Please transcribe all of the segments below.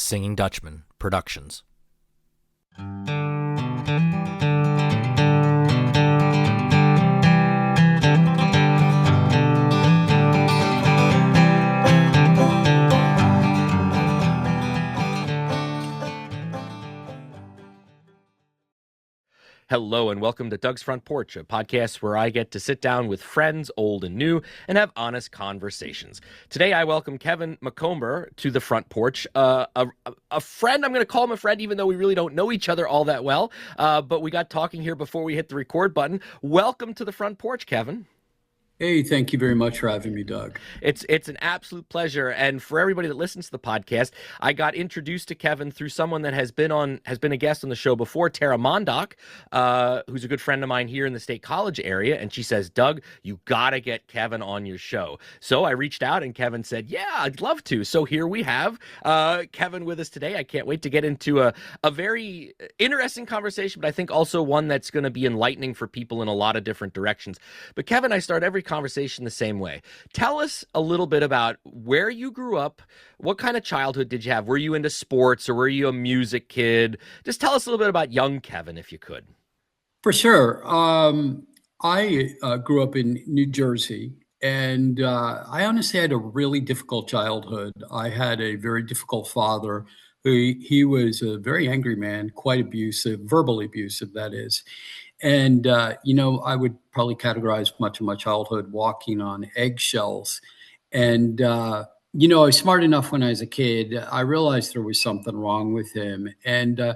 Singing Dutchman Productions. Hello and welcome to Doug's Front Porch, a podcast where I get to sit down with friends, old and new, and have honest conversations. Today I welcome Kevin Macomber to the front porch, a friend. I'm going to call him a friend even though we really don't know each other all that well, but we got talking here before we hit the record button. Welcome to the front porch, Kevin. Hey, thank you very much for having me, Doug. It's an absolute pleasure. And for everybody that listens to the podcast, I got introduced to Kevin through someone that has been a guest on the show before, Tara Mondock, who's a good friend of mine here in the State College area. And she says, Doug, you got to get Kevin on your show. So I reached out and Kevin said, yeah, I'd love to. So here we have Kevin with us today. I can't wait to get into a very interesting conversation, but I think also one that's going to be enlightening for people in a lot of different directions. But Kevin, I start every conversation the same way. Tell us a little bit about where you grew up. What kind of childhood did you have? Were you into sports or were you a music kid? Just tell us a little bit about young Kevin, if you could. For sure. I grew up in New Jersey, and I honestly had a really difficult childhood. I had a very difficult father. He was a very angry man, quite abusive, verbally abusive, that is. And, I would probably categorize much of my childhood walking on eggshells. And, I was smart enough when I was a kid. I realized there was something wrong with him. And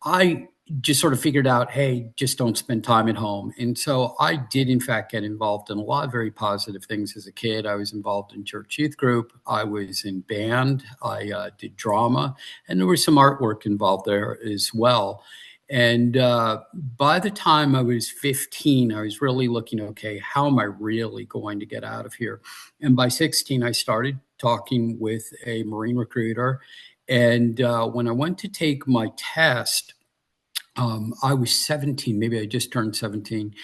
I just sort of figured out, hey, just don't spend time at home. And so I did, in fact, get involved in a lot of very positive things as a kid. I was involved in church youth group. I was in band. I did drama. And there was some artwork involved there as well. And by the time I was 15, I was really looking, okay, how am I really going to get out of here? And by 16, I started talking with a Marine recruiter. And when I went to take my test, I was 17, maybe I just turned 17.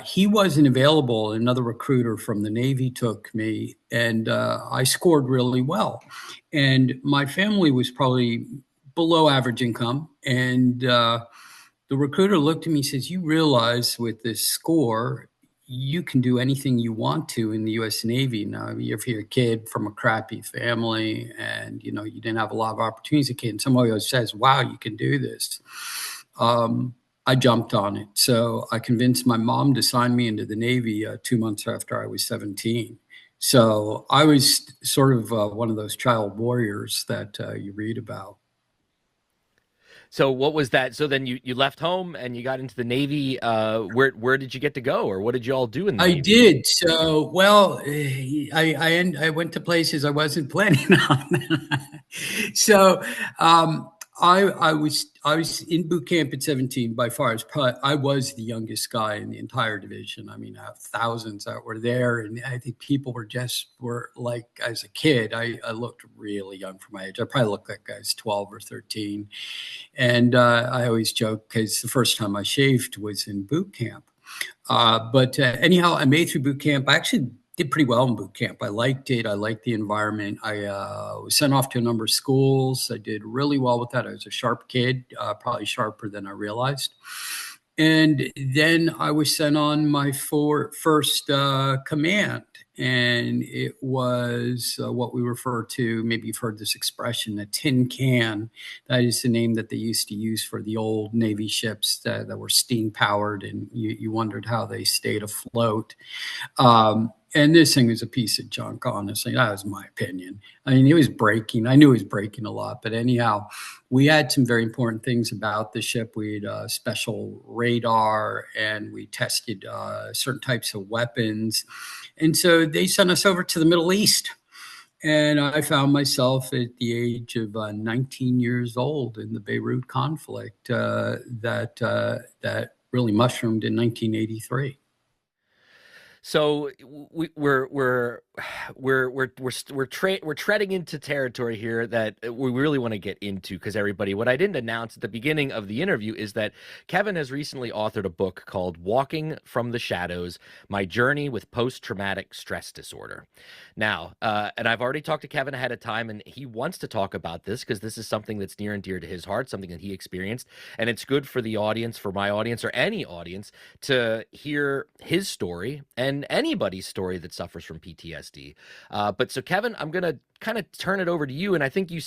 He wasn't available. Another recruiter from the Navy took me, and I scored really well. And my family was probably below average income. And the recruiter looked at me and says, you realize with this score, you can do anything you want to in the U.S. Navy. Now, if you're a kid from a crappy family and, you didn't have a lot of opportunities as a kid, and somebody else says, wow, you can do this. I jumped on it. So I convinced my mom to sign me into the Navy 2 months after I was 17. So I was sort of one of those child warriors that you read about. So what was that? So then you left home and you got into the Navy. Where did you get to go, or what did you all do in the Navy? I did. So, well, I went to places I wasn't planning on. So I was in boot camp at 17. By far, I was the youngest guy in the entire division. I mean, thousands that were there, and I think people were like, as a kid, I looked really young for my age. I probably looked like I was 12 or 13, and I always joke because the first time I shaved was in boot camp. But anyhow, I made through boot camp. I actually did pretty well in boot camp. I liked it. I liked the environment. I was sent off to a number of schools. I did really well with that. I was a sharp kid, probably sharper than I realized. And then I was sent on my first command. And it was what we refer to, maybe you've heard this expression, a tin can. That is the name that they used to use for the old Navy ships that were steam powered, and you wondered how they stayed afloat. And this thing was a piece of junk, honestly. That was my opinion. I mean, it was breaking. I knew it was breaking a lot. But anyhow, we had some very important things about the ship. We had special radar, and we tested certain types of weapons. And so they sent us over to the Middle East. And I found myself at the age of 19 years old in the Beirut conflict that really mushroomed in 1983. So we're treading into territory here that we really want to get into, because everybody, what I didn't announce at the beginning of the interview is that Kevin has recently authored a book called Walking from the Shadows: My Journey with Post-Traumatic Stress Disorder. Now, and I've already talked to Kevin ahead of time, and he wants to talk about this because this is something that's near and dear to his heart, something that he experienced, and it's good for the audience, for my audience, or any audience, to hear his story and anybody's story that suffers from PTSD. But so, Kevin, I'm going to kind of turn it over to you. And I think you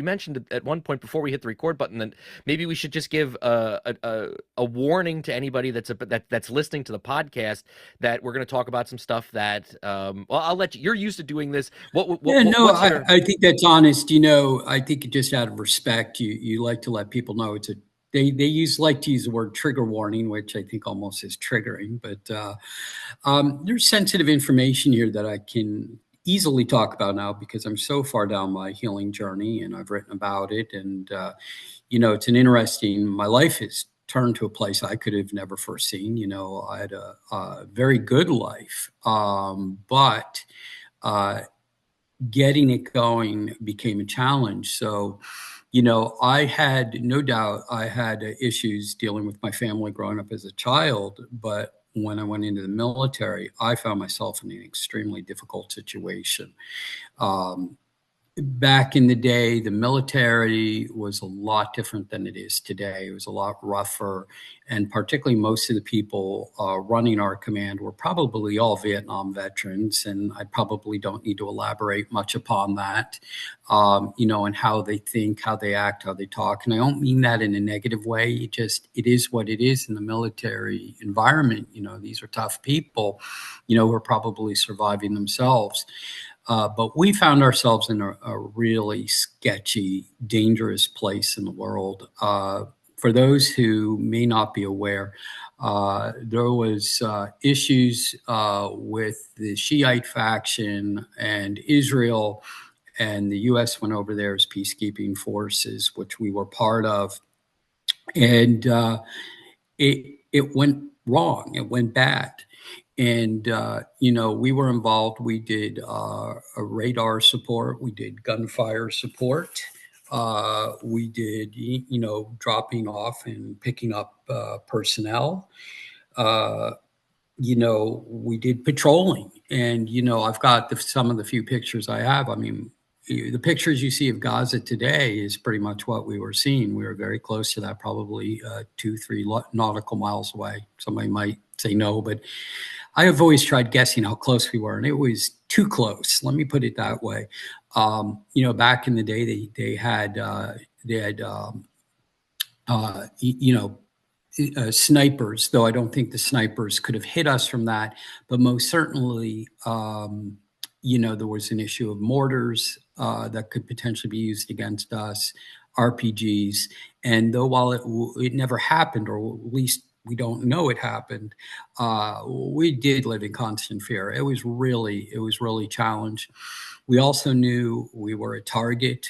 mentioned at one point before we hit the record button that maybe we should just give a warning to anybody that's listening to the podcast that we're going to talk about some stuff that well, I'll let you. You're used to doing this. Yeah, no, What's your? I think that's honest. I think just out of respect, you like to let people know they like to use the word trigger warning, which I think almost is triggering. But there's sensitive information here that I can easily talk about now because I'm so far down my healing journey and I've written about it. And it's an interesting. My life has turned to a place I could have never foreseen. I had a very good life, but getting it going became a challenge. So, I had no doubt I had issues dealing with my family growing up as a child. But when I went into the military, I found myself in an extremely difficult situation. Um, Back in the day, the military was a lot different than it is today. It was a lot rougher. And particularly, most of the people running our command were probably all Vietnam veterans. And I probably don't need to elaborate much upon that, and how they think, how they act, how they talk. And I don't mean that in a negative way. It is what it is in the military environment. These are tough people, who are probably surviving themselves. But we found ourselves in a really sketchy, dangerous place in the world. For those who may not be aware, there was issues with the Shiite faction and Israel, and the U.S. went over there as peacekeeping forces, which we were part of, and it went wrong. It went bad. And, we were involved. We did a radar support. We did gunfire support. We did, dropping off and picking up personnel. We did patrolling. And, I've got some of the few pictures I have. I mean, the pictures you see of Gaza today is pretty much what we were seeing. We were very close to that, probably 2-3 nautical miles away. Somebody might say no, but I have always tried guessing how close we were, and it was too close. Let me put it that way. Back in the day, they had snipers, though I don't think the snipers could have hit us from that. But most certainly, there was an issue of mortars that could potentially be used against us, RPGs. And though while it never happened, or at least we don't know it happened, we did live in constant fear. It was really challenged. We also knew we were a target.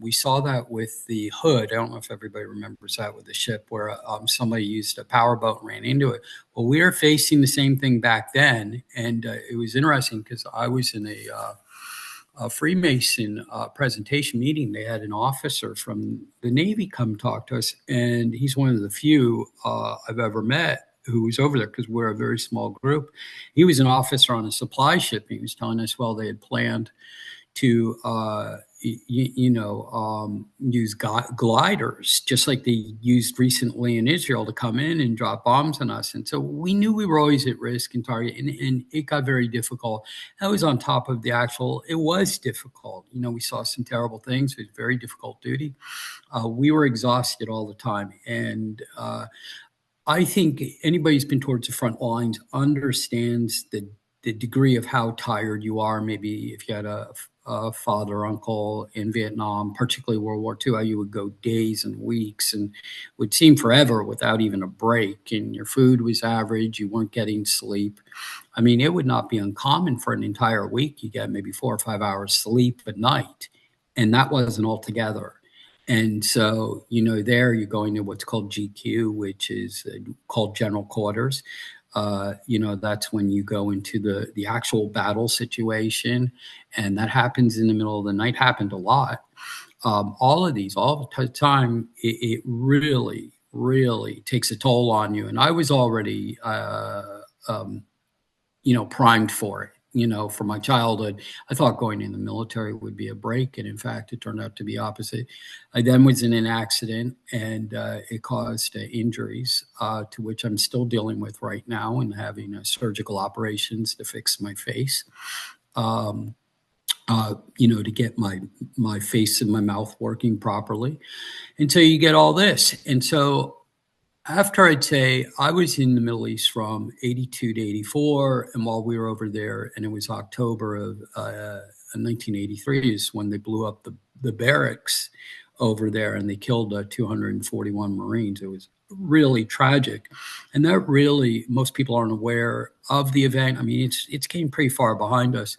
We saw that with the Hood. I don't know if everybody remembers that with the ship where somebody used a powerboat and ran into it. Well, we were facing the same thing back then. And it was interesting because I was in a Freemason presentation meeting. They had an officer from the Navy come talk to us, and he's one of the few I've ever met who was over there because we're a very small group. He was an officer on a supply ship. He was telling us, well, they had planned to, use gliders, just like they used recently in Israel, to come in and drop bombs on us. And so we knew we were always at risk and target, and it got very difficult. That was on top of it was difficult. We saw some terrible things. It was very difficult duty. We were exhausted all the time. And I think anybody who's been towards the front lines understands the degree of how tired you are. Maybe if you had a father or uncle in Vietnam, particularly World War II, how you would go days and weeks and would seem forever without even a break. And your food was average. You weren't getting sleep. I mean, it would not be uncommon for an entire week. You get maybe 4 or 5 hours sleep at night. And that wasn't all together. And so, there you're going to what's called GQ, which is called general quarters. that's when you go into the actual battle situation, and that happens in the middle of the night. Happened a lot. All of these, all the time, it really, really takes a toll on you. And I was already, primed for it. From my childhood, I thought going in the military would be a break, and in fact, it turned out to be opposite. I then was in an accident, and it caused injuries, to which I'm still dealing with right now, and having surgical operations to fix my face. Um, to get my face and my mouth working properly, and so you get all this, and so after I'd say I was in the Middle East from 82 to 84, and while we were over there, and it was October of 1983 is when they blew up the barracks over there, and they killed 241 Marines. It was really tragic, and that really, most people aren't aware of the event. I mean, it's came pretty far behind us,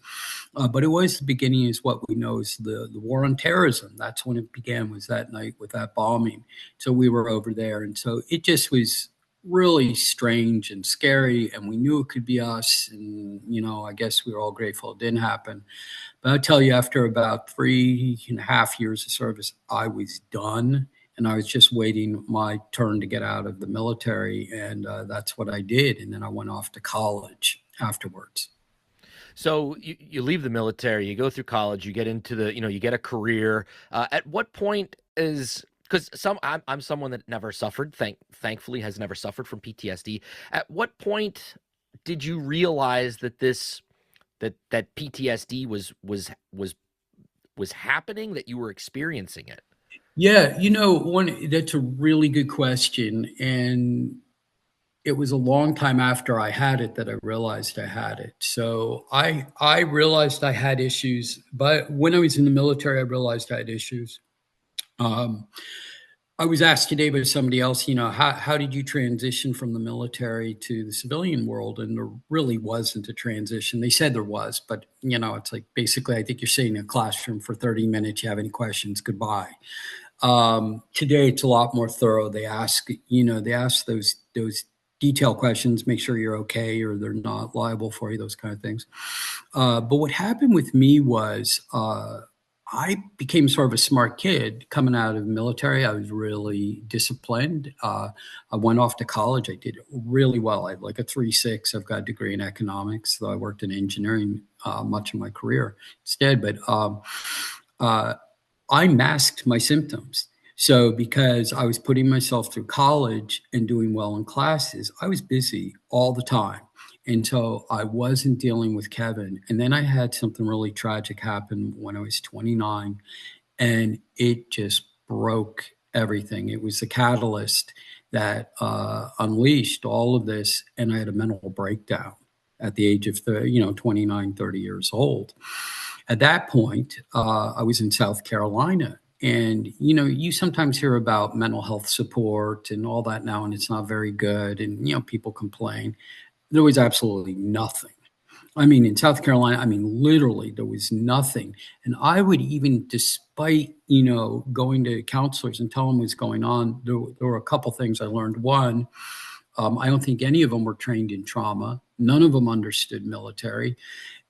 but it was the beginning, is what we know is the war on terrorism. That's when it began, was that night with that bombing. So we were over there, and so it just was really strange and scary, and we knew it could be us, and I guess we were all grateful it didn't happen. But I'll tell you, after about 3.5 years of service, I was done, and I was just waiting my turn to get out of the military, and that's what I did. And then I went off to college afterwards. So you leave the military, you go through college, you get into you get a career. At what point is, because I'm someone that never suffered, thankfully has never suffered from PTSD. At what point did you realize that that PTSD was happening, that you were experiencing it? Yeah, that's a really good question, and it was a long time after I had it that I realized I had it. So I realized I had issues, but when I was in the military, I realized I had issues. Um, I was asked today by somebody else, how did you transition from the military to the civilian world? And there really wasn't a transition. They said there was, but it's like, basically, I think you're sitting in a classroom for 30 minutes. You have any questions? Goodbye. Today it's a lot more thorough. They ask those detailed questions, make sure you're okay or they're not liable for you, those kind of things. But what happened with me was, I became sort of a smart kid coming out of the military. I was really disciplined. I went off to college. I did really well. I have like a 3.6. I've got a degree in economics, though I worked in engineering much of my career instead. But uh, I masked my symptoms. So because I was putting myself through college and doing well in classes, I was busy all the time. And so I wasn't dealing with Kevin. And then I had something really tragic happen when I was 29, and it just broke everything. It was the catalyst that unleashed all of this. And I had a mental breakdown at the age of 29, 30 years old. At that point, I was in South Carolina. And, you sometimes hear about mental health support and all that now, and it's not very good. And, people complain. There was absolutely nothing. I mean, in South Carolina, literally, there was nothing. And I would even, despite, going to counselors and telling them what's going on, there were a couple things I learned. One, I don't think any of them were trained in trauma. None of them understood military.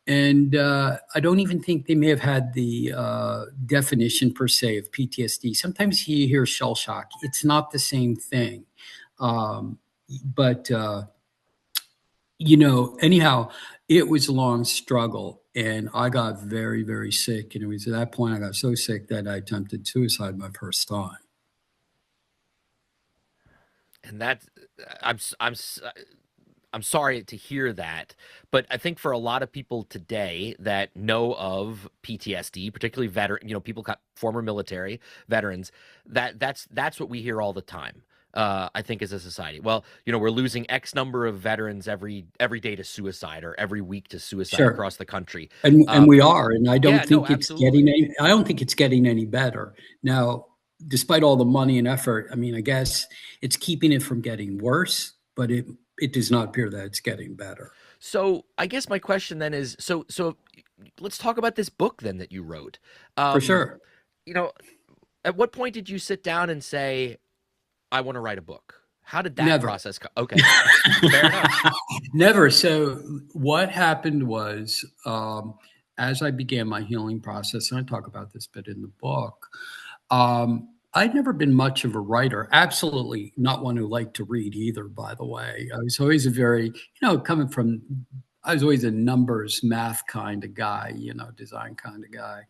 And I don't even think they may have had the definition per se of PTSD. Sometimes you hear shell shock. It's not the same thing. But anyhow, it was a long struggle. And I got very, very sick. And it was at that point I got so sick that I attempted suicide my first time. And that I'm I'm I'm sorry to hear that, but I think for a lot of people today that know of PTSD, particularly veteran, people got former military veterans, that's what we hear all the time. I think as a society, well, we're losing X number of veterans every day to suicide, or every week to suicide Sure. across the country. And we are, and I Yeah, don't no, think it's absolutely. getting any better. Now, despite all the money and effort, I guess it's keeping it from getting worse, but it does not appear that it's getting better. So I guess my question then is, so let's talk about this book then that you wrote. For Um, sure. you know, at what point did you sit down and say, I want to write a book? How did that Never. process go? Okay, fair enough. Never. So what happened was, as I began my healing process, and I talk about this bit in the book, I'd never been much of a writer. Absolutely not one who liked to read either, by the way. I was always a very, coming from, I was always a numbers, math kind of guy, design kind of guy.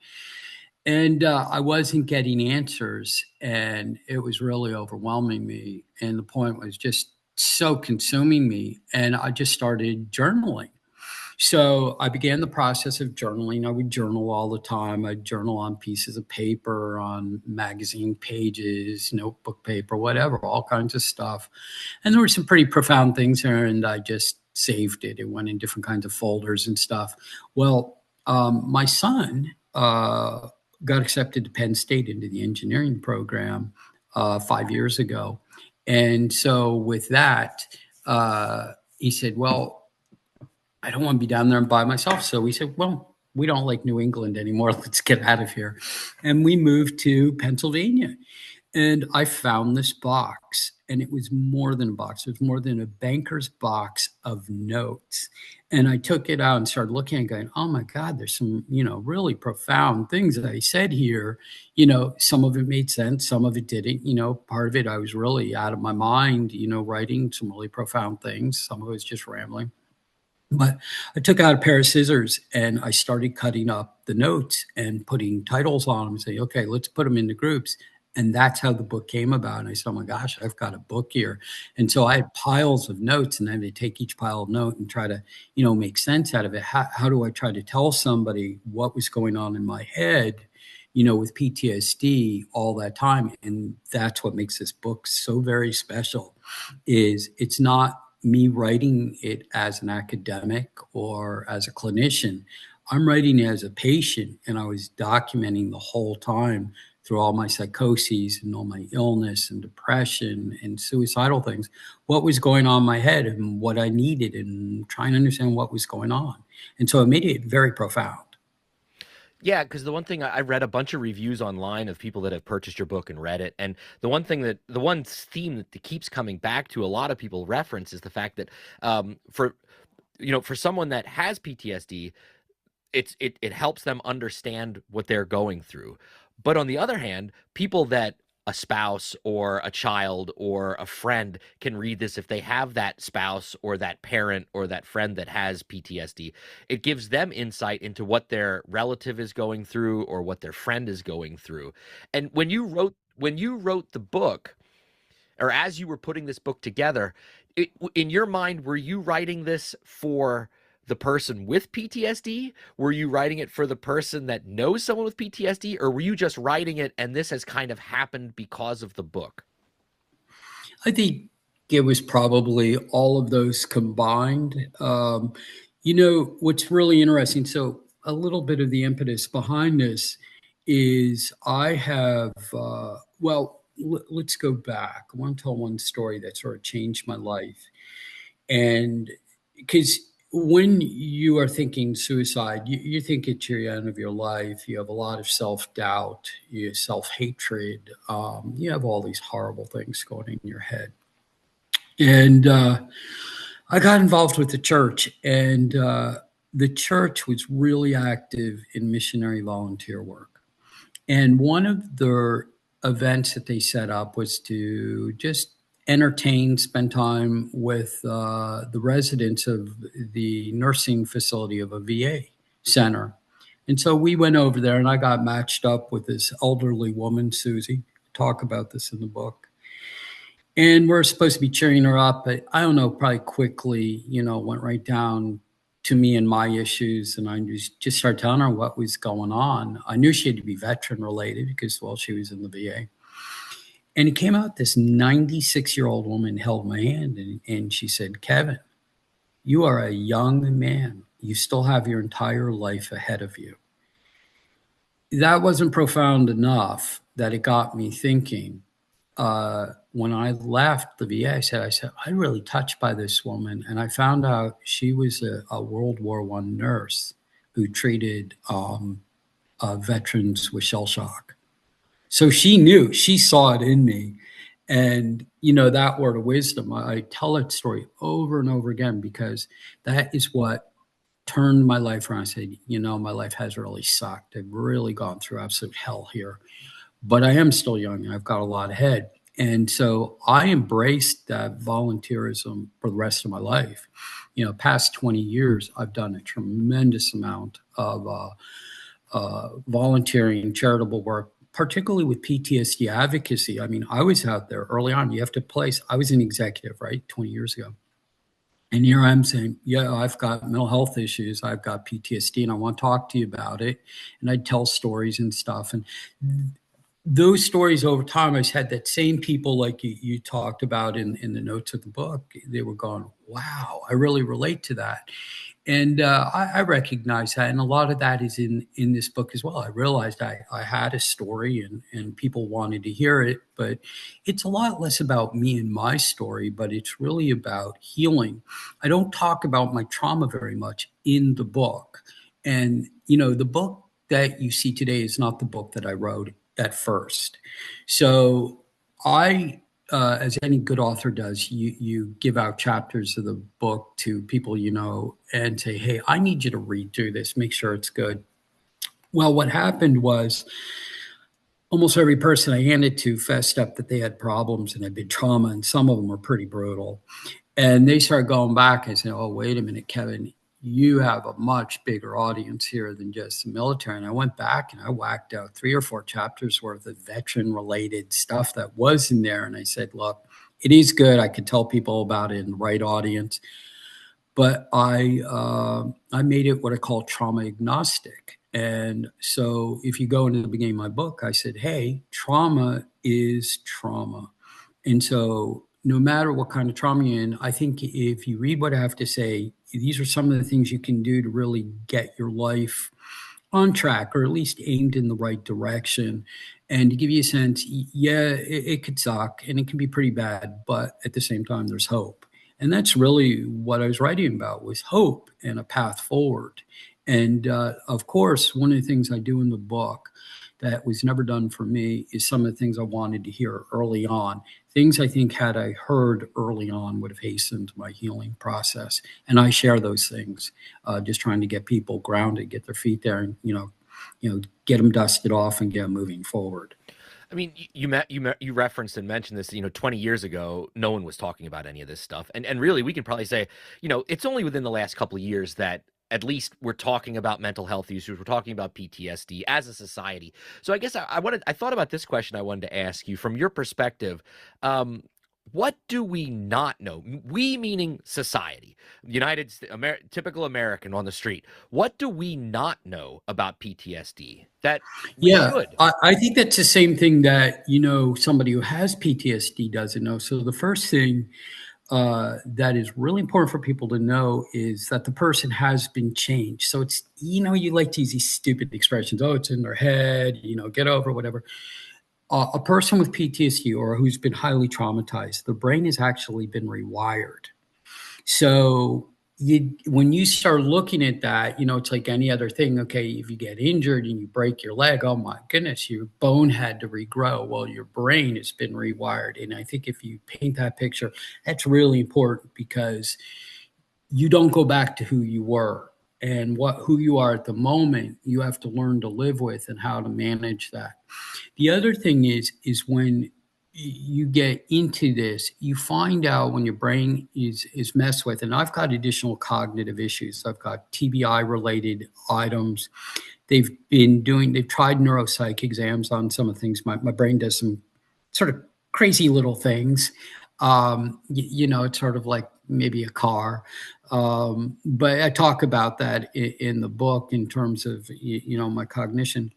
And I wasn't getting answers, and it was really overwhelming me. And the point was just so consuming me. And I just started journaling. So I began the process of journaling. I would journal all the time. I'd journal on pieces of paper, on magazine pages, notebook paper, whatever, all kinds of stuff. And there were some pretty profound things there, and I just saved it. It went in different kinds of folders and stuff. Well, my son got accepted to Penn State into the engineering program 5 years ago. And so with that, he said, well, I don't want to be down there by myself. So we said, well, we don't like New England anymore. Let's get out of here. And we moved to Pennsylvania. And I found this box, and it was more than a box. It was more than a banker's box of notes. And I took it out and started looking and going, oh my God, there's some, really profound things that I said here. Some of it made sense, some of it didn't. Part of it, I was really out of my mind, writing some really profound things. Some of it was just rambling. But I took out a pair of scissors and I started cutting up the notes and putting titles on them and say, okay, let's put them into groups. And that's how the book came about. And I said, oh my gosh, I've got a book here. And so I had piles of notes, and I had to take each pile of note and try to, make sense out of it. How do I try to tell somebody what was going on in my head, with PTSD all that time? And that's what makes this book so very special, is it's not me writing it as an academic or as a clinician. I'm writing it as a patient, and I was documenting the whole time through all my psychoses and all my illness and depression and suicidal things, what was going on in my head and what I needed, and trying to understand what was going on. And so it made it very profound. Yeah, because the one thing I read a bunch of reviews online of people that have purchased your book and read it, and the one theme that keeps coming back to a lot of people reference is the fact that for someone that has PTSD, it helps them understand what they're going through. But on the other hand, people that a spouse or a child or a friend can read this, if they have that spouse or that parent or that friend that has PTSD, it gives them insight into what their relative is going through or what their friend is going through. And when you wrote the book, or as you were putting this book together, in your mind, were you writing this for the person with PTSD? Were you writing it for the person that knows someone with PTSD? Or were you just writing it and this has kind of happened because of the book? I think it was probably all of those combined. What's really interesting, so a little bit of the impetus behind this is I have, let's go back. I want to tell one story that sort of changed my life. And because when you are thinking suicide, you think it's your end of your life. You have a lot of self-doubt, you have self-hatred. You have all these horrible things going in your head. And I got involved with the church, and the church was really active in missionary volunteer work. And one of the events that they set up was to just entertain, spend time with the residents of the nursing facility of a VA center. And so we went over there, and I got matched up with this elderly woman, Susie. Talk about this in the book. And we're supposed to be cheering her up, but I don't know, probably quickly, went right down to me and my issues. And I just started telling her what was going on. I knew she had to be veteran related because, well, she was in the VA. And it came out, this 96-year-old woman held my hand, and she said, Kevin, you are a young man. You still have your entire life ahead of you. That wasn't profound enough that it got me thinking. When I left the VA, I said, I'm really touched by this woman. And I found out she was a World War I nurse who treated veterans with shell shock. So she knew, she saw it in me. And, that word of wisdom, I tell that story over and over again because that is what turned my life around. I said, my life has really sucked. I've really gone through absolute hell here, but I am still young and I've got a lot ahead. And so I embraced that volunteerism for the rest of my life. Past 20 years, I've done a tremendous amount of volunteering, charitable work, particularly with PTSD advocacy. I mean, I was out there early on. You have to place, I was an executive, right, 20 years ago. And here I'm saying, yeah, I've got mental health issues. I've got PTSD and I want to talk to you about it. And I'd tell stories and stuff. And those stories over time, I had that same people like you talked about in the notes of the book. They were going, wow, I really relate to that. And I recognize that, and a lot of that is in this book as well. I realized I had a story, and people wanted to hear it, but it's a lot less about me and my story, but it's really about healing. I don't talk about my trauma very much in the book, and the book that you see today is not the book that I wrote at first. So I as any good author does, you give out chapters of the book to people and say, hey, I need you to read through this, make sure it's good. Well, what happened was almost every person I handed to fessed up that they had problems and had been trauma, and some of them were pretty brutal. And they started going back and saying, oh, wait a minute, Kevin, you have a much bigger audience here than just the military. And I went back and I whacked out 3 or 4 chapters worth of veteran related stuff that was in there. And I said, look, it is good. I could tell people about it in the right audience. But I made it what I call trauma agnostic. And so if you go into the beginning of my book, I said, hey, trauma is trauma. And so no matter what kind of trauma you're in, I think if you read what I have to say, these are some of the things you can do to really get your life on track, or at least aimed in the right direction. And to give you a sense, yeah, it could suck and it can be pretty bad, but at the same time, there's hope. And that's really what I was writing about, was hope and a path forward. And of course, one of the things I do in the book that was never done for me is some of the things I wanted to hear early on. Things I think had I heard early on would have hastened my healing process. And I share those things, just trying to get people grounded, get their feet there, and get them dusted off and get them moving forward. I mean, you referenced and mentioned this. 20 years ago, no one was talking about any of this stuff, and really, we can probably say, it's only within the last couple of years that at least we're talking about mental health issues. We're talking about PTSD as a society. So I guess I thought about this question. I wanted to ask you from your perspective. What do we not know? We meaning society, typical American on the street. What do we not know about PTSD that we should? I think that's the same thing that, somebody who has PTSD doesn't know. So the first thing that is really important for people to know is that the person has been changed. So it's, you like to use these stupid expressions. Oh, it's in their head, get over whatever. A person with PTSD or who's been highly traumatized, the brain has actually been rewired. So when you start looking at that, it's like any other thing. Okay, if you get injured and you break your leg, oh my goodness, your bone had to regrow. Well, your brain has been rewired. And I think if you paint that picture, that's really important, because you don't go back to who you were. And who you are at the moment, you have to learn to live with and how to manage that. The other thing is when you get into this, you find out when your brain is messed with. And I've got additional cognitive issues. I've got TBI related items. They've tried neuropsych exams on some of the things. My brain does some sort of crazy little things. It's sort of like maybe a car. But I talk about that in the book in terms of, my cognition.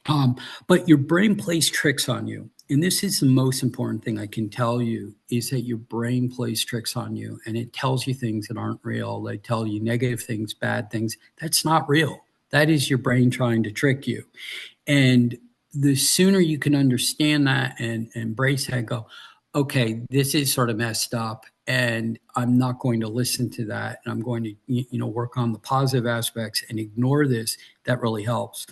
But your brain plays tricks on you. And this is the most important thing I can tell you, is that your brain plays tricks on you, and it tells you things that aren't real. They tell you negative things, bad things. That's not real. That is your brain trying to trick you. And the sooner you can understand that and embrace that, go, okay, this is sort of messed up, and I'm not going to listen to that, and I'm going to work on the positive aspects and ignore this. That really helps.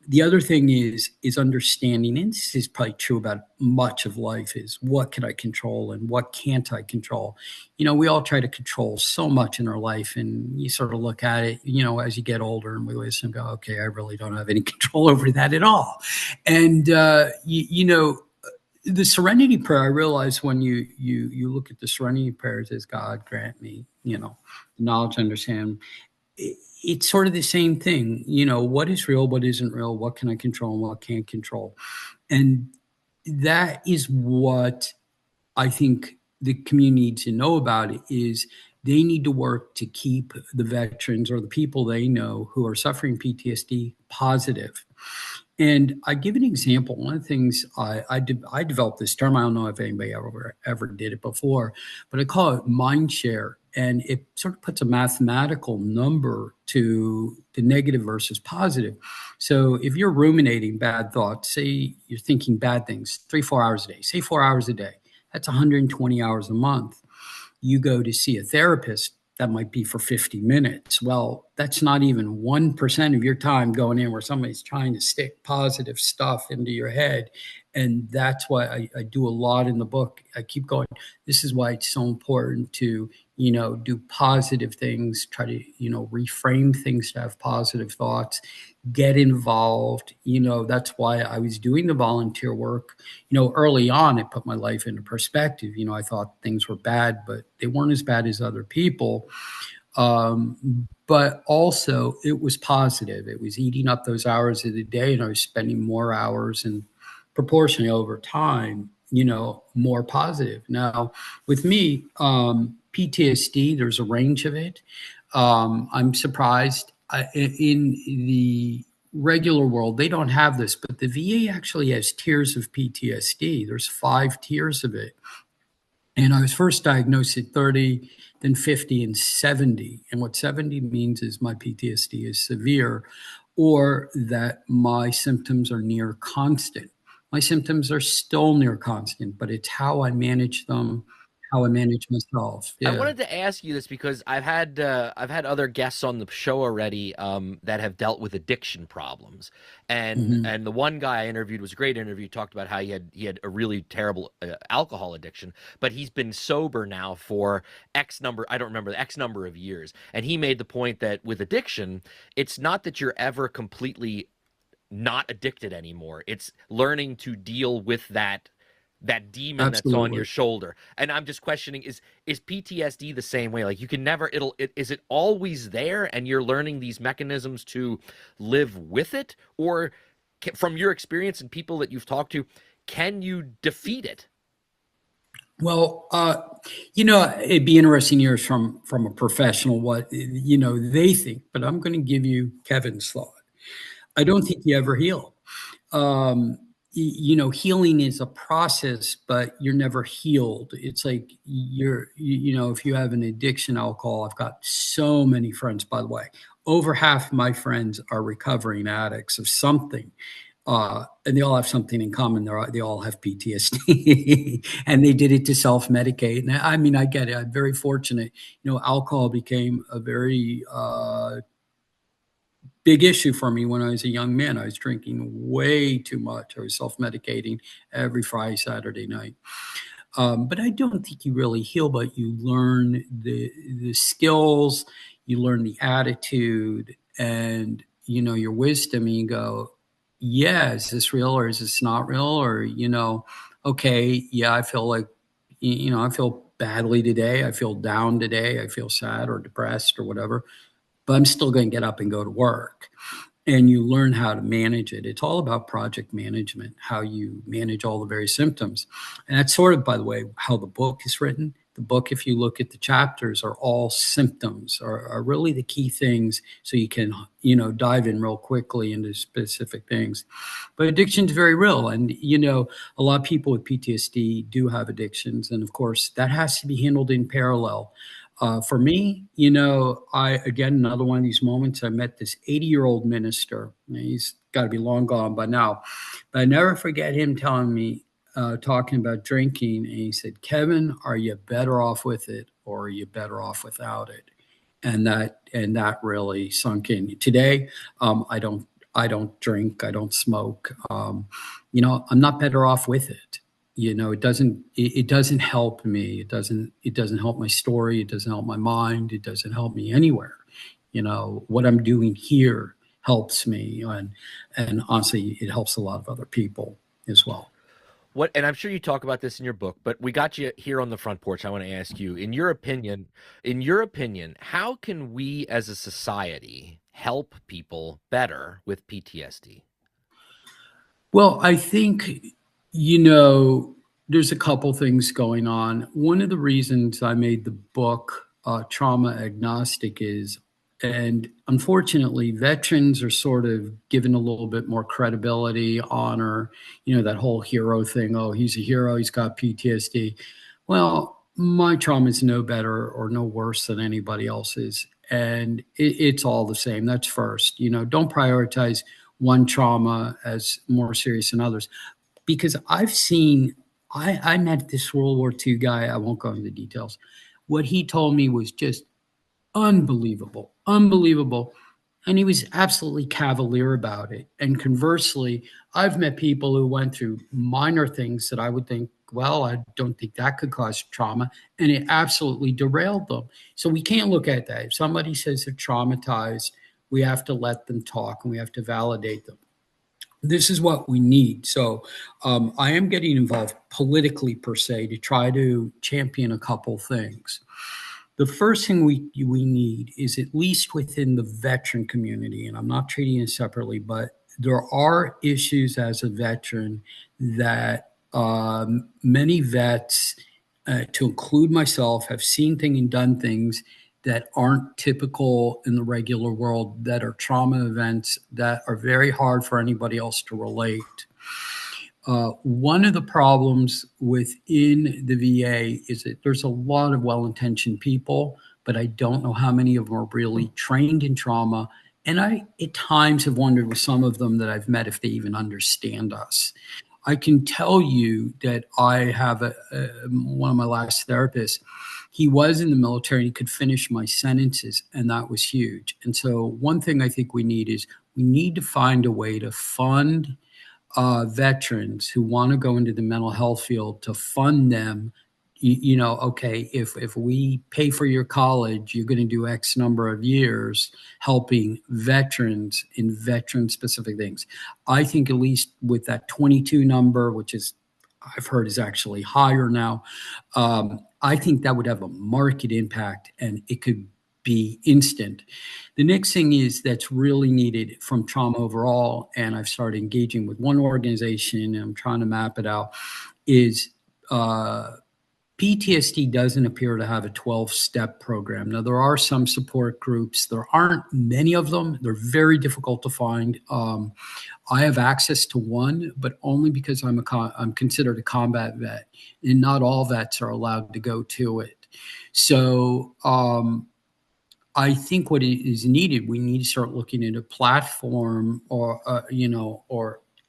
The other thing is understanding, and this is probably true about much of life, is what can I control and what can't I control. We all try to control so much in our life, and you sort of look at it, as you get older, and we listen and go, okay, I really don't have any control over that at all. And the serenity prayer, I realize when you look at the serenity prayers as God grant me, the knowledge, understand. It's sort of the same thing. What is real, what isn't real, what can I control and what can't control. And that is what I think the community needs to know about it, is they need to work to keep the veterans or the people they know who are suffering PTSD positive. And I give an example. One of the things I developed this term. I don't know if anybody ever did it before, but I call it mind share. And it sort of puts a mathematical number to the negative versus positive. So if you're ruminating bad thoughts, say you're thinking bad things 3-4 hours a day, say 4 hours a day, that's 120 hours a month. You go to see a therapist, that might be for 50 minutes. Well, that's not even 1% of your time going in where somebody's trying to stick positive stuff into your head. And that's why I do a lot in the book. I keep going. This is why it's so important to, do positive things, try to, reframe things to have positive thoughts, get involved. That's why I was doing the volunteer work. Early on, it put my life into perspective. I thought things were bad, but they weren't as bad as other people. But also it was positive. It was eating up those hours of the day, and I was spending more hours, and proportionally over time, more positive. Now, with me, PTSD, there's a range of it. I'm surprised. In the regular world, they don't have this, but the VA actually has tiers of PTSD. There's 5 tiers of it. And I was first diagnosed at 30, then 50, and 70. And what 70 means is my PTSD is severe, or that my symptoms are near constant. My symptoms are still near constant, but it's how I manage them, how I manage myself. I Yeah. wanted to ask you this because I've had other guests on the show already that have dealt with addiction problems, and Mhm. and the one guy I interviewed was a great interview. Talked about how he had a really terrible alcohol addiction, but he's been sober now for X number, I don't remember, the X number of years, and he made the point that with addiction, it's not that you're ever completely not addicted anymore. It's learning to deal with that demon that's on your Absolutely. shoulder. And I'm just questioning, is PTSD the same way? Like you can never is it always there and you're learning these mechanisms to live with it, or from your experience and people that you've talked to, can you defeat it? Well, it'd be interesting to hear from a professional what they think, but I'm going to give you Kevin's thought. I don't think you ever heal. um, Healing is a process, but you're never healed. It's like if you have an addiction, alcohol, I've got so many friends, by the way, over half of my friends are recovering addicts of something. And they all have something in common. They all have PTSD, and they did it to self-medicate. And I mean, I get it. I'm very fortunate. Alcohol became a very big issue for me when I was a young man. I was drinking way too much. I was self-medicating every Friday, Saturday night. But I don't think you really heal, but you learn the skills, you learn the attitude, and your wisdom. And you go, yeah, is this real or is this not real? Or okay, yeah, I feel like I feel badly today. I feel down today. I feel sad or depressed or whatever, but I'm still going to get up and go to work. And you learn how to manage it. It's all about project management, how you manage all the various symptoms. And that's sort of, by the way, how the book is written. The book, if you look at the chapters, are all symptoms, are really the key things, so you can, dive in real quickly into specific things. But addiction is very real. And, a lot of people with PTSD do have addictions. And of course, that has to be handled in parallel. For me, again, another one of these moments, I met this 80-year-old minister. He's got to be long gone by now. But I never forget him telling me, talking about drinking, and he said, "Kevin, are you better off with it, or are you better off without it?" And that really sunk in. Today, I don't drink, I don't smoke. I'm not better off with it. It doesn't help me. It doesn't help my story. It doesn't help my mind. It doesn't help me anywhere. What I'm doing here helps me, and honestly, it helps a lot of other people as well. What, and I'm sure you talk about this in your book, but we got you here on the front porch. I want to ask you, in your opinion, how can we as a society help people better with PTSD? Well, I think, you know, there's a couple things going on. One of the reasons I made the book Trauma Agnostic is, and unfortunately, veterans are sort of given a little bit more credibility, honor, that whole hero thing. Oh, he's a hero, he's got PTSD. Well, my trauma is no better or no worse than anybody else's. And it's all the same. That's first. Don't prioritize one trauma as more serious than others. Because I met this World War II guy. I won't go into the details. What he told me was just unbelievable, unbelievable. And he was absolutely cavalier about it. And conversely, I've met people who went through minor things that I would think, well, I don't think that could cause trauma. And it absolutely derailed them. So we can't look at that. If somebody says they're traumatized, we have to let them talk and we have to validate them. This is what we need. So I am getting involved politically, per se, to try to champion a couple things. The first thing we need is, at least within the veteran community, and I'm not treating it separately, but there are issues as a veteran that many vets, to include myself, have seen things and done things that aren't typical in the regular world, that are trauma events that are very hard for anybody else to relate. One of the problems within the VA is that there's a lot of well-intentioned people, but I don't know how many of them are really trained in trauma. And I, at times, have wondered with some of them that I've met if they even understand us. I can tell you that I have one of my last therapists. He was in the military and he could finish my sentences, and that was huge. And so, one thing I think we need is we need to find a way to fund veterans who want to go into the mental health field, to fund them. Okay, if we pay for your college, you're going to do X number of years helping veterans in veteran specific things. I think at least with that 22 number, which is, I've heard, is actually higher now, I think that would have a market impact, and it could be instant. The next thing is that's really needed from trauma overall, and I've started engaging with one organization and I'm trying to map it out, is PTSD doesn't appear to have a 12-step program. Now, there are some support groups. There aren't many of them. They're very difficult to find. I have access to one, but only because I'm considered a combat vet, and not all vets are allowed to go to it. So I think what is needed, we need to start looking at a platform, or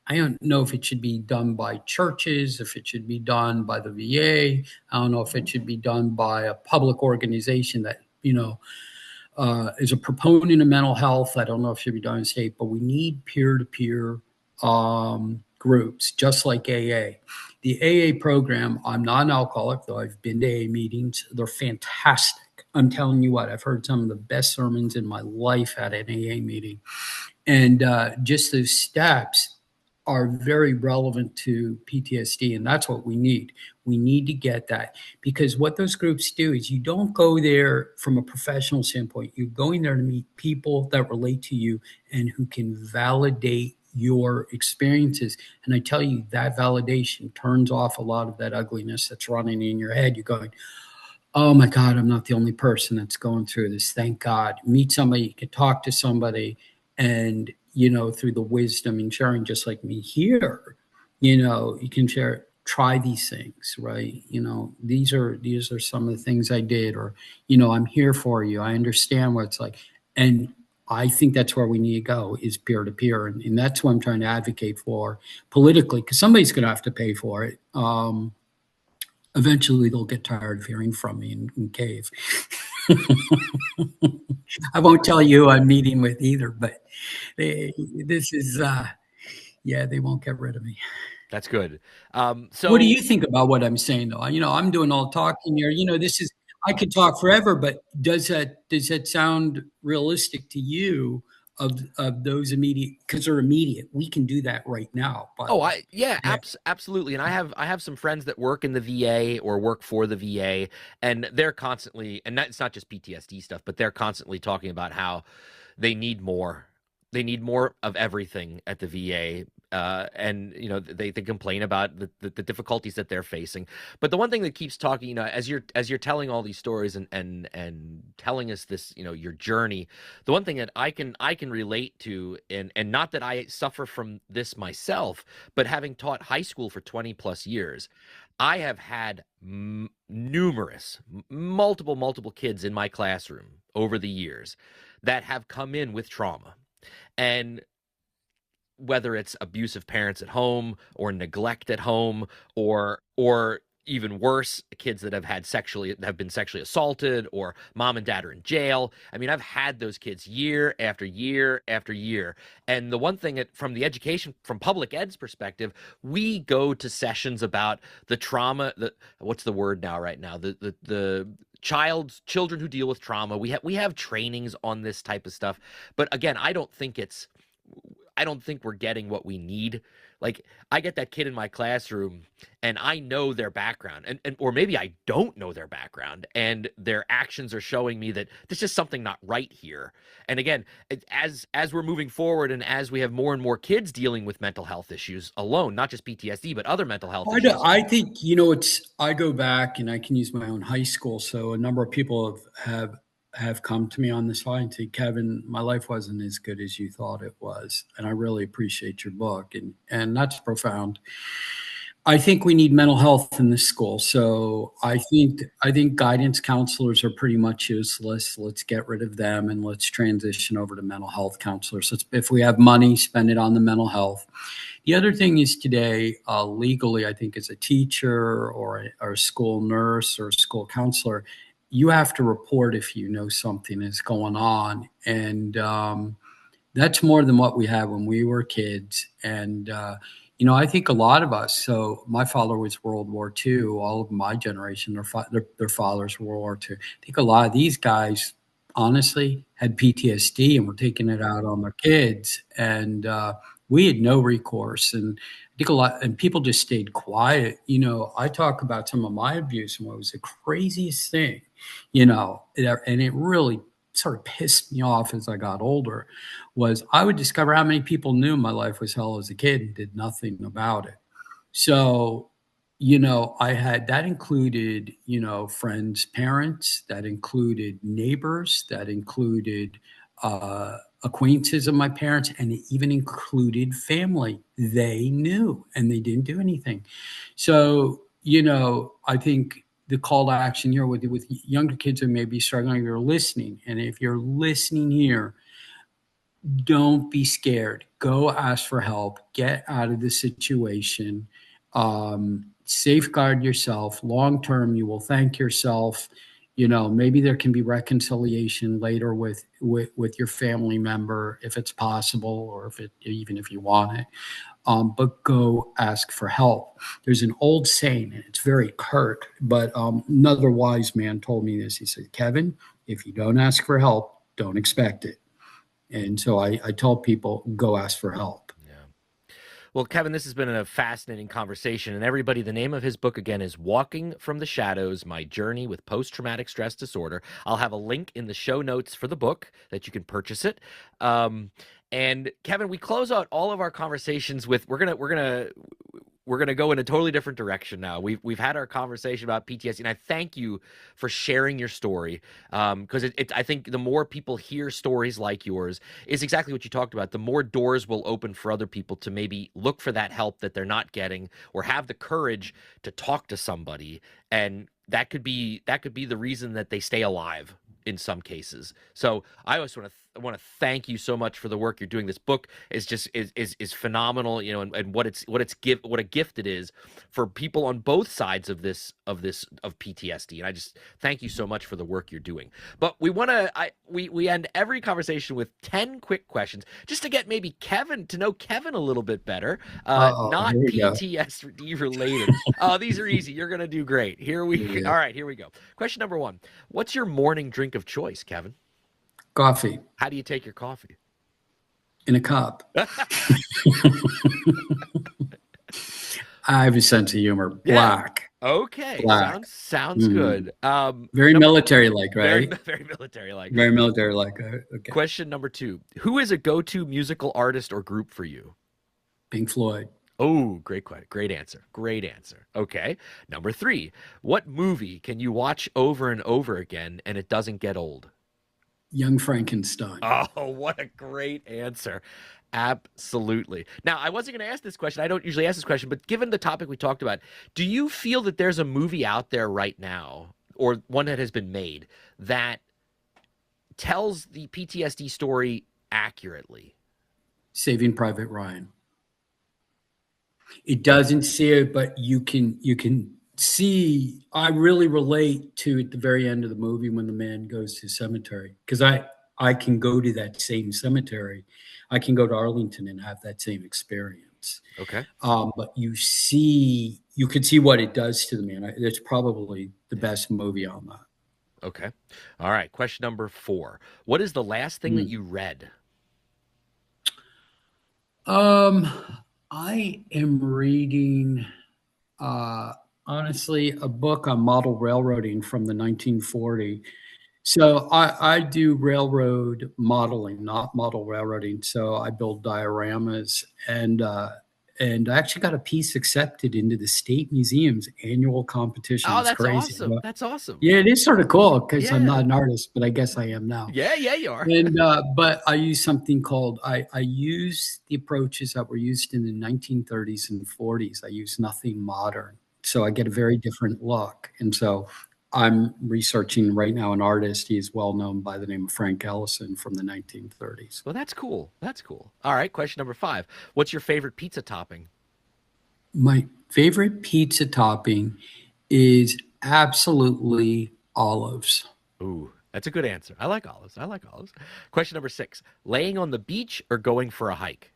I don't know if it should be done by churches, if it should be done by the VA. I don't know if it should be done by a public organization that, is a proponent of mental health. I don't know if it should be done in state, but we need peer-to-peer groups, just like AA. The AA program, I'm not an alcoholic, though I've been to AA meetings. They're fantastic. I'm telling you what, I've heard some of the best sermons in my life at an AA meeting. And just those steps are very relevant to PTSD, and that's what we need. We need to get that, because what those groups do is, you don't go there from a professional standpoint. You're going there to meet people that relate to you and who can validate your experiences. And I tell you, that validation turns off a lot of that ugliness that's running in your head. You're going, oh my God, I'm not the only person that's going through this. Thank God. Meet somebody, you can talk to somebody, and through the wisdom and sharing, just like me here, you can share, try these things, right? These are some of the things I did, or I'm here for you. I understand what it's like. And I think that's where we need to go is peer to peer, and that's what I'm trying to advocate for politically because somebody's going to have to pay for it. Eventually, they'll get tired of hearing from me and cave. I won't tell you who I'm meeting with either, but this is, yeah, they won't get rid of me. That's good. What do So you think about what I'm saying, though? I'm doing all the talking here. This is I could talk forever, but does that sound realistic to you of those immediate because they're immediate? We can do that right now, by the Oh, way. yeah, Yeah. absolutely. And I have some friends that work in the VA or work for the VA, and they're constantly, and that's not just PTSD stuff, but they're constantly talking about how they need more. They need more of everything at the VA. And they complain about the difficulties that they're facing. But the one thing that keeps talking, as you're telling all these stories and telling us this, your journey, the one thing that I can relate to, and not that I suffer from this myself, but having taught high school for 20 plus years, I have had numerous, multiple kids in my classroom over the years that have come in with trauma. And whether it's abusive parents at home or neglect at home or even worse, kids that have been sexually assaulted, or mom and dad are in jail. I mean, I've had those kids year after year after year. And the one thing from the education, from public ed's perspective, we go to sessions about the trauma, what's the word now right now? The children who deal with trauma. We have trainings on this type of stuff. But again, I don't think we're getting what we need. Like, I get that kid in my classroom and I know their background, and or maybe I don't know their background, and their actions are showing me that there's just something not right here. And again, as we're moving forward and as we have more and more kids dealing with mental health issues alone, not just PTSD, but other mental health issues. I think I go back and I can use my own high school. So a number of people have come to me on this line and say, Kevin, my life wasn't as good as you thought it was, and I really appreciate your book, and that's profound. I think we need mental health in the school. So I think guidance counselors are pretty much useless. Let's get rid of them and let's transition over to mental health counselors. If we have money, spend it on the mental health. The other thing is today, legally, I think as a teacher or a school nurse or a school counselor, you have to report if you know something is going on. And that's more than what we had when we were kids. And, I think a lot of us, so my father was World War II, all of my generation, their fathers were World War II. I think a lot of these guys, honestly, had PTSD and were taking it out on their kids. And we had no recourse. And I think a lot, and people just stayed quiet. I talk about some of my abuse and what was the craziest thing, and it really sort of pissed me off as I got older was I would discover how many people knew my life was hell as a kid and did nothing about it. So, I had that included, friends, parents, that included neighbors, that included acquaintances of my parents, and it even included family. They knew and they didn't do anything. So, I think the call to action here with younger kids who may be struggling, if you're listening, and if you're listening here, don't be scared. Go ask for help. Get out of the situation. Safeguard yourself. Long term, you will thank yourself. Maybe there can be reconciliation later with your family member if it's possible, or even if you want it. But go ask for help. There's an old saying, and it's very curt, but another wise man told me this. He said, Kevin, if you don't ask for help, don't expect it. And so I tell people, go ask for help. Yeah. Well, Kevin, this has been a fascinating conversation. And everybody, the name of his book again is Walking from the Shadows: My Journey with Post-Traumatic Stress Disorder. I'll have a link in the show notes for the book that you can purchase it. And Kevin, we close out all of our conversations with we're gonna go in a totally different direction now. We've had our conversation about PTSD, and I thank you for sharing your story, because I think the more people hear stories like yours, is exactly what you talked about. The more doors will open for other people to maybe look for that help that they're not getting, or have the courage to talk to somebody, and that could be the reason that they stay alive in some cases. So I always want to want to thank you so much for the work you're doing. This book is just is phenomenal, you know, and what a gift it is for people on both sides of of PTSD. And I just thank you so much for the work you're doing. But we end every conversation with 10 quick questions just to get maybe Kevin to know Kevin a little bit better. Uh-oh, Not here we go. PTSD related. Oh, these are easy. You're gonna do great. Here we All go. right, here we go. Question number one. What's your morning drink of choice, Kevin? Coffee How do you take your coffee? in a cup. I have a sense of humor. Yeah. Black, Okay. black. Sounds Mm. good. Very Number military-like, very right? very military like. Very military-like. Okay. Question number two. Who is a go-to musical artist or group for you? Pink Floyd. Oh, great answer. Great answer. Okay. Number three. What movie can you watch over and over again and it doesn't get old? Young Frankenstein. Oh, what a great answer. Absolutely. Now, I wasn't going to ask this question. I don't usually ask this question, but given the topic we talked about, do you feel that there's a movie out there right now, or one that has been made, that tells the PTSD story accurately? Saving Private Ryan. It doesn't see it, but you can see. I really relate to at the very end of the movie when the man goes to the cemetery, because I can go to that same cemetery. I can go to Arlington and have that same experience. Okay. But you could see what it does to the man. It's probably the Yeah. best movie on that. Okay. All right. Question number four. What is the last thing that Mm. you read? Um, I am reading, uh, honestly, a book on model railroading from the 1940. So I do railroad modeling, not model railroading. So I build dioramas, and I actually got a piece accepted into the state museum's annual competition. Oh, It's that's crazy. awesome. That's awesome. Yeah, it is sort of cool because I'm Yeah. not an artist, but I guess I am now. Yeah, yeah, you are. And but I use something called I use the approaches that were used in the 1930s and 40s. I use nothing modern, so I get a very different look. And so I'm researching right now an artist. He is well known by the name of Frank Ellison from the 1930s. Well, that's cool. That's cool. All right. Question number five. What's your favorite pizza topping? My favorite pizza topping is absolutely olives. Ooh, that's a good answer. I like olives. I like olives. Question number six. Laying on the beach or going for a hike?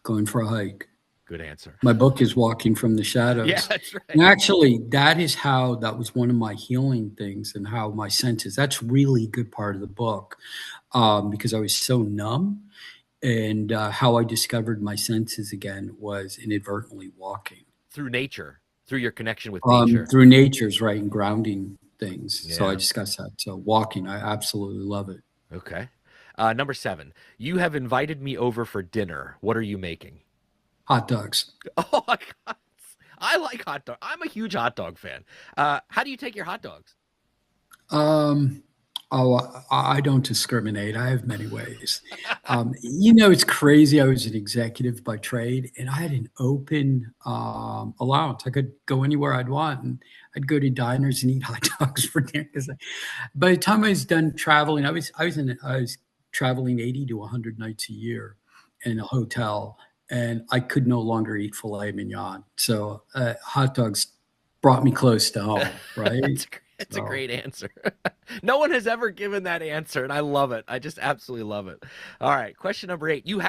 Going for a hike. Good answer. My book is Walking from the Yeah, Shadows. that's And right. actually, that was one of my healing things, and how my senses, that's really a good part of the book, because I was so numb. And how I discovered my senses again was inadvertently walking Through nature, through your connection with nature. through nature's right and grounding things. So I Yeah. discussed that. So walking, I absolutely love it. Okay. Number seven. You have invited me over for dinner. What are you making? Hot dogs. Oh my God. I like hot dog. I'm a huge hot dog fan. How do you take your hot dogs? Um, oh, I don't discriminate. I have many ways. It's crazy. I was an executive by trade, and I had an open allowance. I could go anywhere I'd want, and I'd go to diners and eat hot dogs for dinner. Because by the time I was done traveling, I was traveling 80 to 100 nights a year in a hotel, and I could no longer eat filet mignon. So hot dogs brought me close to home, right? That's a So. great answer. No one has ever given that answer, and I love it. I just absolutely love it. All right, question number eight. You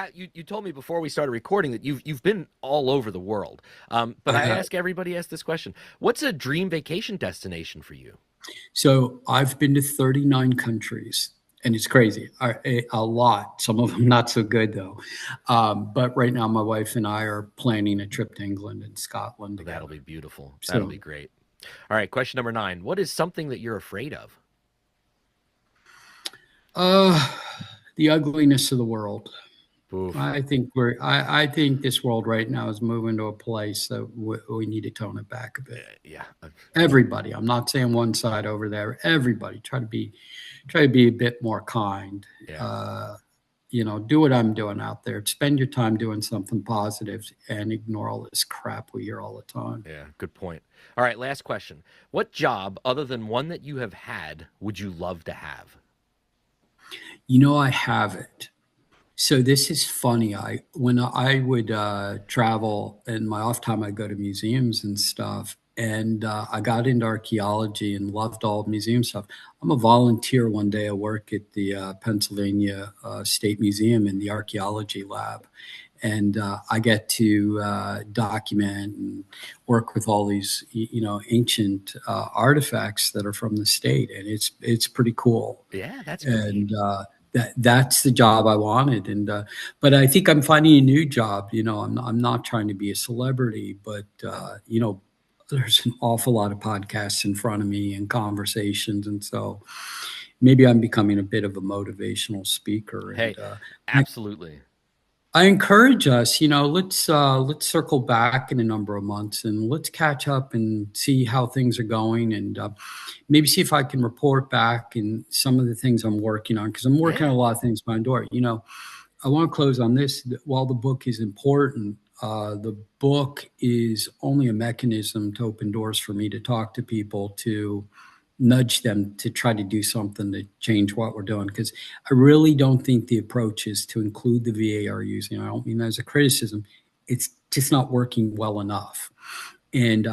told me before we started recording that you've been all over the world. But I I have. ask everybody ask this question: what's a dream vacation destination for you? So I've been to 39 countries, and it's crazy. A lot. Some of them not so good though. But right now, my wife and I are planning a trip to England and Scotland Oh, that'll be together. beautiful. That'll So be great. All right, question number nine. What is something that you're afraid of? uh, the ugliness of the world. Oof. I think this world right now is moving to a place that we need to tone it back a bit. Yeah. Everybody. I'm not saying one side over there. Everybody try to be a bit more kind. Yeah. Uh, do what I'm doing out there. Spend your time doing something positive and ignore all this crap we hear all the time. Yeah. Good point. All right, last question. What job, other than one that you have had, would you love to have? I haven't. So this is funny. When I would travel in my off time, I'd go to museums and stuff. And I got into archaeology and loved all museum stuff. I'm a volunteer one day. I work at the Pennsylvania State Museum in the archaeology lab, and I get to document and work with all these, ancient artifacts that are from the state, and it's pretty cool. Yeah, that's great. And that's the job I wanted. And but I think I'm finding a new job. I'm not trying to be a celebrity, but there's an awful lot of podcasts in front of me and conversations, and so maybe I'm becoming a bit of a motivational speaker. Hey, And absolutely. I encourage us, let's circle back in a number of months and let's catch up and see how things are going, and maybe see if I can report back in some of the things I'm working on, because I'm working on Yeah. a lot of things behind the door. I want to close on this. While the book is important, the book is only a mechanism to open doors for me to talk to people, to nudge them to try to do something to change what we're doing. Because I really don't think the approach is to include the VA are using. I don't mean that as a criticism. It's just not working well enough. And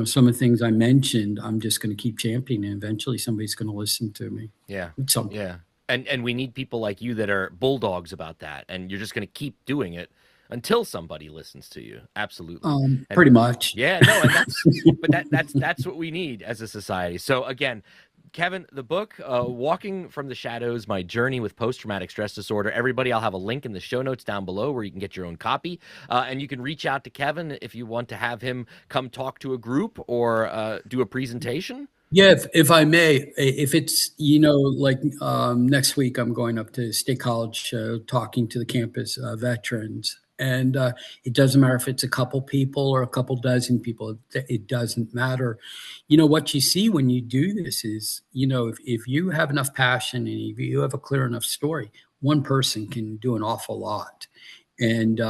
some of the things I mentioned, I'm just going to keep championing, and eventually somebody's going to listen to me. Yeah. Some, Yeah. And we need people like you that are bulldogs about that. And you're just going to keep doing it until somebody listens to you. Absolutely. And Pretty much. yeah, no, and that's what we need as a society. So again, Kevin, the book, Walking from the Shadows, My Journey with Post-Traumatic Stress Disorder. Everybody, I'll have a link in the show notes down below where you can get your own copy. And you can reach out to Kevin if you want to have him come talk to a group or do a presentation. Yeah, if I may, if it's, like next week, I'm going up to State College talking to the campus veterans. And it doesn't matter if it's a couple people or a couple dozen people, it doesn't matter. What you see when you do this is, if you have enough passion and if you have a clear enough story, one person can do an awful lot. And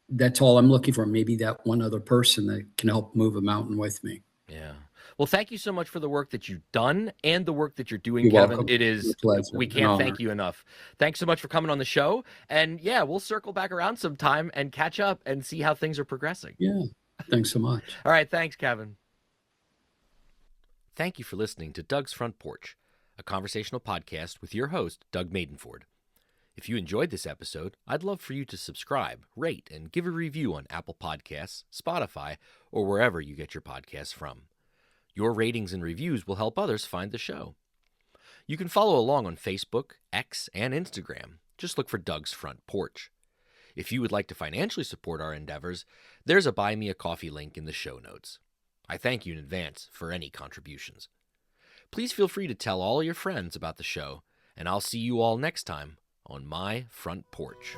that's all I'm looking for. Maybe that one other person that can help move a mountain with me. Yeah. Well, thank you so much for the work that you've done and the work that you're doing, You're Kevin. welcome. It It's is, a pleasure, we an can't honor. thank you enough. Thanks so much for coming on the show. And yeah, we'll circle back around sometime and catch up and see how things are progressing. Yeah. Thanks so much. All right. Thanks, Kevin. Thank you for listening to Doug's Front Porch, a conversational podcast with your host, Doug Maidenford. If you enjoyed this episode, I'd love for you to subscribe, rate, and give a review on Apple Podcasts, Spotify, or wherever you get your podcasts from. Your ratings and reviews will help others find the show. You can follow along on Facebook, X, and Instagram. Just look for Doug's Front Porch. If you would like to financially support our endeavors, there's a Buy Me a Coffee link in the show notes. I thank you in advance for any contributions. Please feel free to tell all your friends about the show, and I'll see you all next time on My Front Porch.